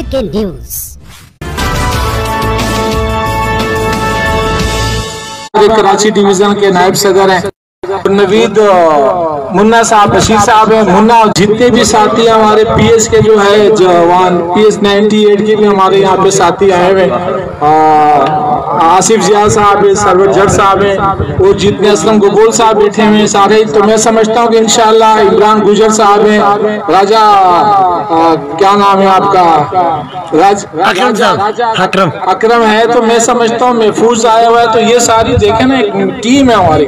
के news. Karachi division के नायब सदर हैं नवीद मुन्ना साहब, बशीर साहब है, मुन्ना और जितने भी साथी हमारे पीएस के जो है जवान पीएस 98 के भी हमारे यहाँ पे साथी आए हुए, आसिफ जिया साहब है, सरवर जट साहब है और जितने असलम गगोल साहब बैठे हुए हैं सारे। तो मैं समझता हूँ कि इंशाअल्लाह इमरान गुजर साहब है, राजा क्या नाम है आपका, अकरम है। तो मैं समझता हूँ महफूज आया हुआ है। तो ये सारी देखे ना एक टीम है हमारी,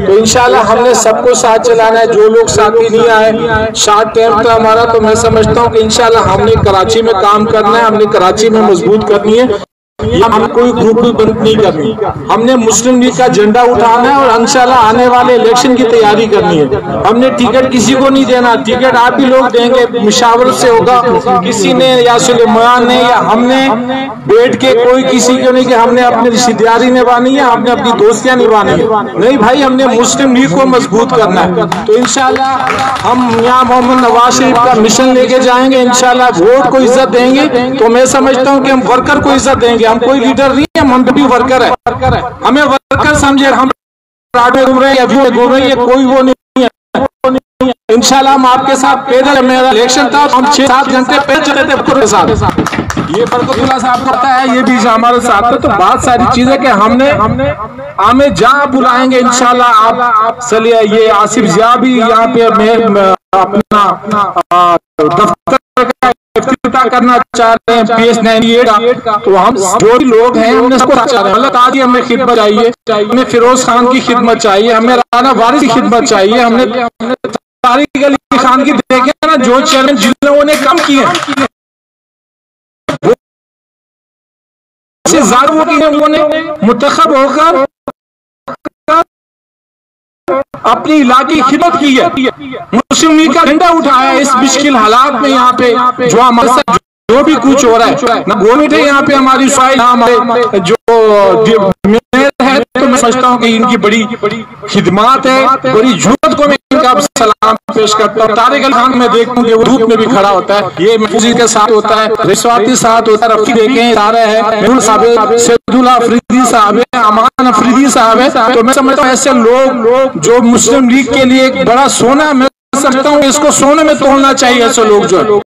तो इंशाल्लाह हमने सबको साथ चलाना है। जो लोग साथी नहीं आए शार्ट टाइम था हमारा, तो मैं समझता हूँ कि इंशाल्लाह हमने कराची में काम करना है, हमने कराची में मजबूत करनी है। हम कोई ग्रुप बंद नहीं करनी, हमने मुस्लिम लीग का झंडा उठाना है और इंशाल्लाह आने वाले इलेक्शन की तैयारी करनी है। हमने टिकट किसी को नहीं देना, टिकट आप ही लोग देंगे, मुशावरत से होगा। किसी ने या सुलेमान ने या हमने बैठ के कोई किसी को नहीं कि हमने अपनी रिश्तेदारी निभानी है, हमने अपनी दोस्तियां निभानी है, नहीं भाई, हमने मुस्लिम लीग को मजबूत करना है। तो इंशाल्लाह हम यहाँ मोहम्मद नवाज शरीफ का मिशन लेके जाएंगे, इंशाल्लाह वोट को इज्जत देंगे। तो मैं समझता हूँ कि हम वर्कर को इज्जत देंगे, हम कोई लीडर नहीं है, हम भी वर्कर है, हमें वर्कर समझे। हम घूम रहे हैं, घूम रहे हैं, कोई वो नहीं है। इंशाल्लाह हम आपके साथ पैदल, मेरा इलेक्शन था हम 6-7 घंटे पैदल चले थे के साथ। ये बरकतुल्लाह साहब को पता है, ये भी हमारे साथ है। तो बहुत सारी चीजें कि हमने हमें जहाँ बुलाएंगे इंशाल्लाह आप चलिए। ये आसिफ जिया भी यहाँ पे मैं अपना दफ्तर का इफ्तिताह करना चाह रहे हैं पीएस 98 का। तो हम जो भी लोग हैं हमने सबको चाह रहे हैं, मतलब आज हमें खिदमत चाहिए, हमें फिरोज खान की खिदमत चाहिए, हमें राना वारिस की खिदमत चाहिए, हमने तारिक अली खान की देखे ना जो चेयरमैन जिन लोगों ने कम किए उन्होंने मुंतखब होकर अपनी इलाके की खिदमत की है, मुस्लिम लीग का झंडा उठाया है इस मुश्किल हालात में। यहाँ पे जो हमारे साथ जो भी कुछ हो रहा है ना, गवर्नमेंट है यहाँ पे हमारी हमारे जो मेयर है, तो मैं समझता हूँ कि इनकी बड़ी खिदमत है, बड़ी जरूरत को मैं इनका सलाम पेश करता हूँ। तारिक अली खान मैं देखता हूँ कि वो धूप में भी खड़ा होता है, ये महफूजी के साथ होता है, रिश्वाती साथ होता है, रफी देखे सारे है, सैदुल अफरीदी साहब है, अमान अफरीदी साहब है। तो मैं समझता हूँ ऐसे लोग जो मुस्लिम लीग के लिए एक बड़ा सोना, मैं समझता हूँ इसको सोने में तोड़ना चाहिए ऐसे लोग जो